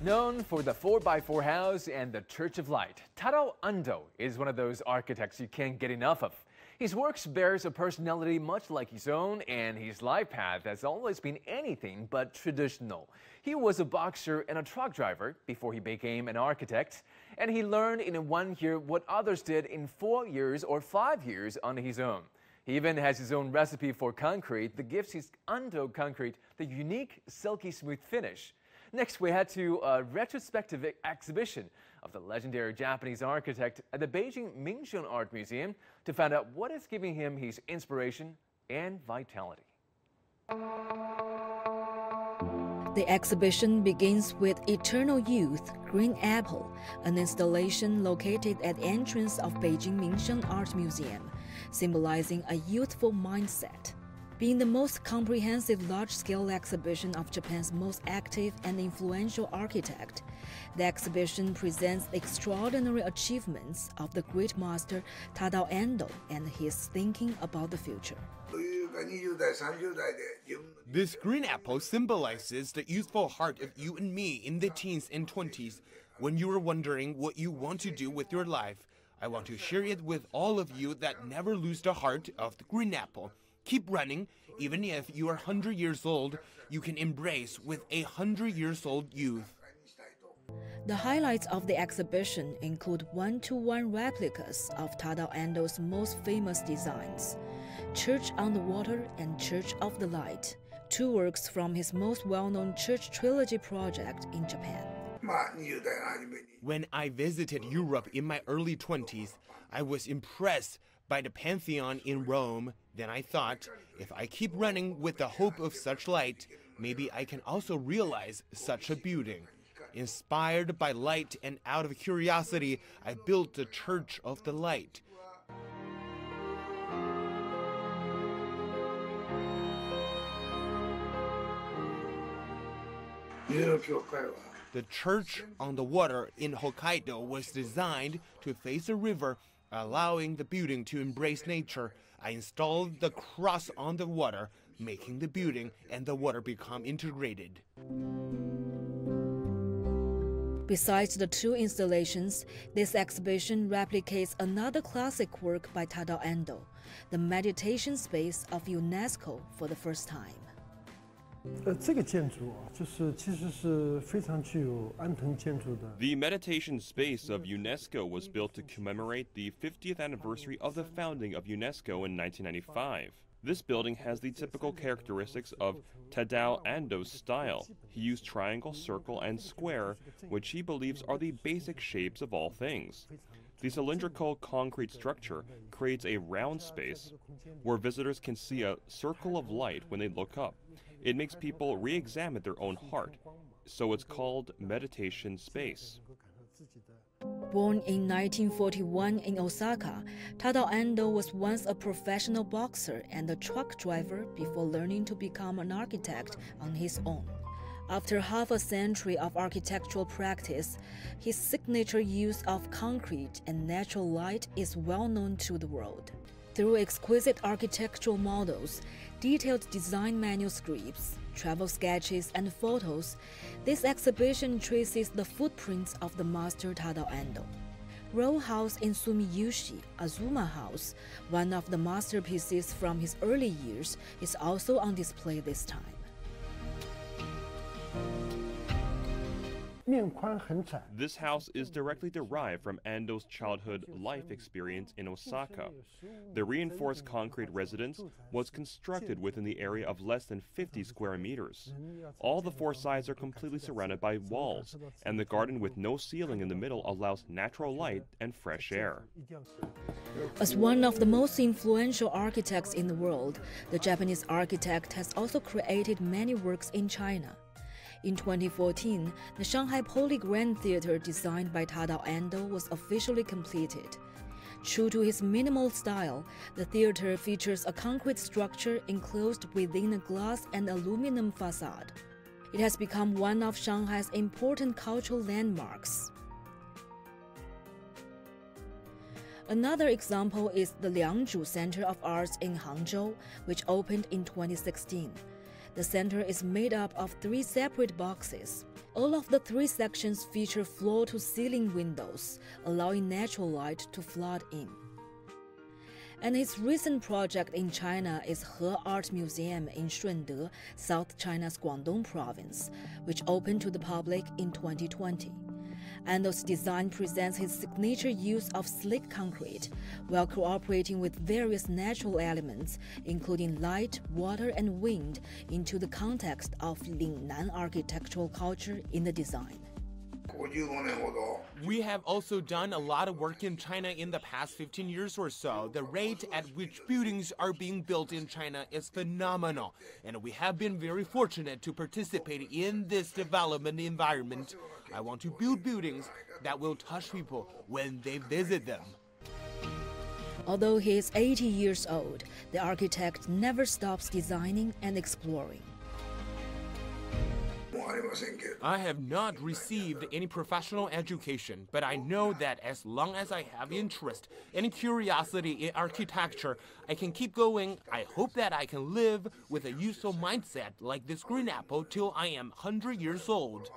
Known for the 4x4 house and the Church of Light, TADAO ANDO is one of those architects you can't get enough of. His works bears a personality much like his own, and his life path has always been anything but traditional. He was a boxer and a truck driver before he became an architect, and he learned in 1 year what others did in 4 years or 5 years on his own. He even has his own recipe for concrete that gives his ANDO concrete the unique silky smooth finish. Next, we head to a retrospective exhibition of the legendary Japanese architect at the Beijing Mingsheng Art Museum to find out what is giving him his inspiration and vitality. The exhibition begins with Eternal Youth, Green Apple, an installation located at the entrance of Beijing Mingsheng Art Museum, symbolizing a youthful mindset. Being the most comprehensive large-scale exhibition of Japan's most active and influential architect, the exhibition presents the extraordinary achievements of the great master TADAO ANDO and his thinking about the future. This green apple symbolizes the youthful heart of you and me in the teens and 20s. When you are wondering what you want to do with your life, I want to share it with all of you that never lose the heart of the green apple. Keep running. Even if you are 100 years old, you can embrace with a 100-years-old youth. The highlights of the exhibition include one-to-one replicas of TADAO ANDO's most famous designs, Church on the Water and Church of the Light, two works from his most well-known church trilogy project in Japan. When I visited Europe in my early 20s, I was impressed by the Pantheon in Rome. Then I thought, if I keep running with the hope of such light, maybe I can also realize such a building. Inspired by light and out of curiosity, I built the Church of the Light. The Church on the Water in Hokkaido was designed to face a river, allowing the building to embrace nature. I installed the cross on the water, making the building and the water become integrated. Besides the two installations, this exhibition replicates another classic work by TADAO ANDO, the meditation space of UNESCO for the first time. The meditation space of UNESCO was built to commemorate the 50th anniversary of the founding of UNESCO in 1995. This building has the typical characteristics of TADAO ANDO's style. He used triangle, circle, and square, which he believes are the basic shapes of all things. The cylindrical concrete structure creates a round space where visitors can see a circle of light when they look up. It makes people re-examine their own heart, so it's called meditation space. Born in 1941 in Osaka, TADAO ANDO was once a professional boxer and a truck driver before learning to become an architect on his own. After half a century of architectural practice, his signature use of concrete and natural light is well known to the world. Through exquisite architectural models, detailed design manuscripts, travel sketches, and photos, this exhibition traces the footprints of the master TADAO ANDO. Row House in Sumiyushi, Azuma House, one of the masterpieces from his early years, is also on display this time. This house is directly derived from Ando's childhood life experience in Osaka. The reinforced concrete residence was constructed within the area of less than 50 square meters. All the four sides are completely surrounded by walls, and the garden with no ceiling in the middle allows natural light and fresh air. As one of the most influential architects in the world, the Japanese architect has also created many works in China. In 2014, the Shanghai Poly Grand Theater designed by TADAO ANDO was officially completed. True to his minimal style, the theater features a concrete structure enclosed within a glass and aluminum facade. It has become one of Shanghai's important cultural landmarks. Another example is the Liangzhu Center of Arts in Hangzhou, which opened in 2016. The center is made up of 3 separate boxes. All of the 3 sections feature floor-to-ceiling windows, allowing natural light to flood in. And his recent project in China is He Art Museum in Shunde, South China's Guangdong province, which opened to the public in 2020. ANDO's design presents his signature use of slick concrete, while cooperating with various natural elements, including light, water, and wind, into the context of Lingnan architectural culture in the design. We have also done a lot of work in China in the past 15 years or so. The rate at which buildings are being built in China is phenomenal, and we have been very fortunate to participate in this development environment. I want to build buildings that will touch people when they visit them. Although he is 80 years old, the architect never stops designing and exploring. I have not received any professional education, but I know that as long as I have interest and curiosity in architecture, I can keep going. I hope that I can live with a useful mindset like this green apple till I am 100 years old.